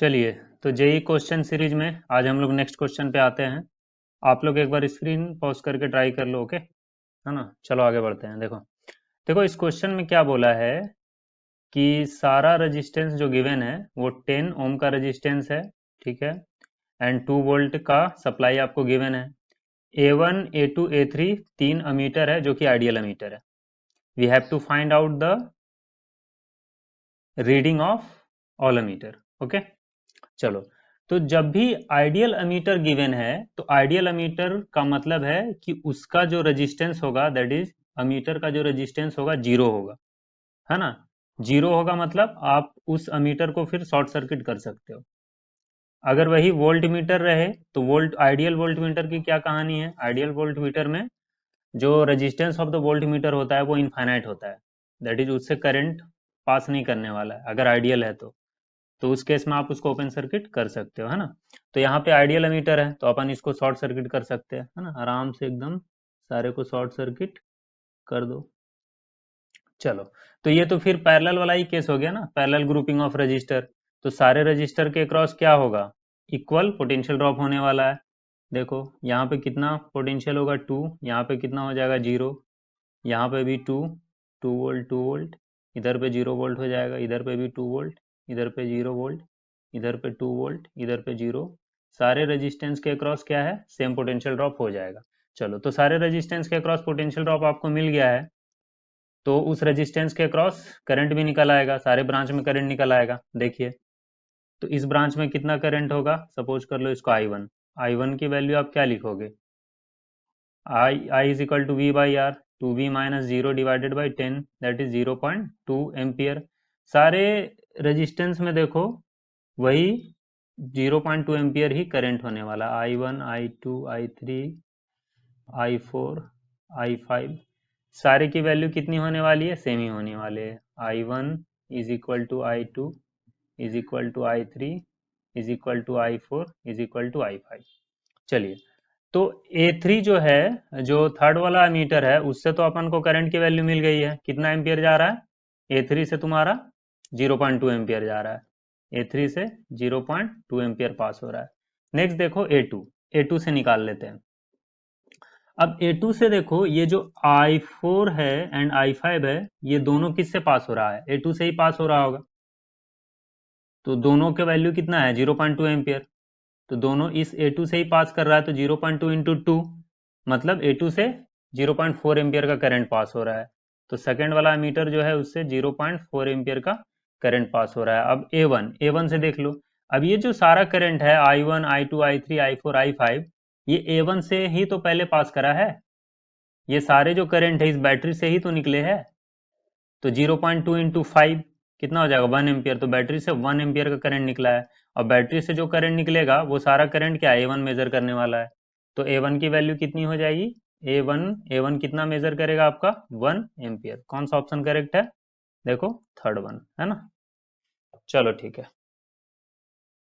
चलिए, तो JEE question series में आज हम लोग नेक्स्ट क्वेश्चन पे आते हैं। आप लोग एक बार स्क्रीन पॉज करके ट्राई कर लो, ओके, है ना। चलो आगे बढ़ते हैं। देखो देखो इस क्वेश्चन में क्या बोला है कि सारा रेजिस्टेंस जो गिवन है वो 10 ओम का रेजिस्टेंस है, ठीक है, एंड 2 वोल्ट का सप्लाई आपको गिवन है। A1 A2 A3 तीन अमीटर है जो कि आइडियल अमीटर है। We have to find out the reading of all ammeter, okay. चलो, तो जब भी आइडियल अमीटर गिवन है तो आइडियल अमीटर का मतलब है कि उसका जो रेजिस्टेंस होगा, दैट इज अमीटर का जो रेजिस्टेंस होगा जीरो होगा, है ना। जीरो होगा मतलब आप उस अमीटर को फिर शॉर्ट सर्किट कर सकते हो। अगर वही वोल्ट मीटर रहे तो वोल्ट आइडियल वोल्ट मीटर की क्या कहानी है, आइडियल वोल्ट मीटर में जो resistance of the volt meter होता है वो इनफाइनाइट होता है, दैट इज उससे करंट पास नहीं करने वाला है अगर आइडियल है तो उस केस में आप उसको ओपन सर्किट कर सकते हो, है ना। तो यहाँ पे आइडियल एमीटर है तो अपन इसको शॉर्ट सर्किट कर सकते हैं, है ना, आराम से एकदम सारे को शॉर्ट सर्किट कर दो। चलो, तो ये तो फिर पैरेलल वाला ही केस हो गया ना, पैरेलल ग्रुपिंग ऑफ रजिस्टर। तो सारे रजिस्टर के क्रॉस क्या होगा, इक्वल पोटेंशियल ड्रॉप होने वाला है। देखो यहाँ पे कितना पोटेंशियल होगा 2, यहाँ पे कितना हो जाएगा 0, यहाँ पे भी 2, 2 वोल्ट 2 वोल्ट, इधर पे 0 वोल्ट हो जाएगा, इधर पे भी 2 वोल्ट, इधर पे 0 वोल्ट, इधर पे 2 वोल्ट, इधर पे 0। सारे रेजिस्टेंस के अक्रॉस क्या है, सेम पोटेंशियल ड्रॉप हो जाएगा। चलो, तो सारे रेजिस्टेंस के अक्रॉस पोटेंशियल ड्रॉप आपको मिल गया है, तो उस रेजिस्टेंस के अक्रॉस करंट भी निकल आएगा, सारे ब्रांच में करंट निकल आएगा। देखिए, तो इस ब्रांच में कितना करंट होगा, सपोज कर लो इसको I1। I1 की वैल्यू आप क्या लिखोगे, I is equal to V by R, 2v minus 0 divided by 10, that is 0.2 ampere. सारे रेजिस्टेंस में देखो वही 0.2 एम्पियर ही करंट होने वाला, I1 I2 I3 I4 I5 सारे की वैल्यू कितनी होने वाली है, सेम ही होने वाले है। I1 is equal to I2 is equal to I3 is equal to I4 is equal to I5। चलिए, तो A3 जो है, जो थर्ड वाला मीटर है, उससे तो अपन को करंट की वैल्यू मिल गई है, कितना एम्पियर जा रहा है, A3 से तुम्हारा 0.2 एम्पियर जा रहा है, A3 से 0.2 एम्पियर पास हो रहा है। नेक्स्ट देखो A2, A2 से निकाल लेते हैं। अब A2 से देखो ये जो I4 है एंड I5 है, ये दोनों किससे पास हो रहा है, A2 से ही पास हो रहा होगा। तो दोनों के वैल्यू कितना है, 0.2 एम्पियर। तो दोनों इस A2 से ही पास कर रहा है, तो 0.2 इंटू 2 मतलब A2 से 0.4 एम्पियर का करंट पास हो रहा है। तो सेकंड वाला मीटर जो है उससे 0.4 एम्पियर का करंट पास हो रहा है। अब A1 से देख लो। अब ये जो सारा करंट है I1 I2 I3 I4 I5, ये A1 से ही तो पहले पास करा है। ये सारे जो करंट है इस बैटरी से ही तो निकले हैं। तो 0.2 इंटू 5 कितना हो जाएगा, 1 एम्पियर। तो बैटरी से 1 एम्पियर का करंट निकला है, और बैटरी से जो करंट निकलेगा वो सारा करंट क्या है, A1 मेजर करने वाला है। तो A1 की वैल्यू कितनी हो जाएगी, A1 कितना मेजर करेगा आपका, 1 एम्पियर। कौन सा ऑप्शन करेक्ट है, देखो थर्ड वन, है ना। चलो ठीक है।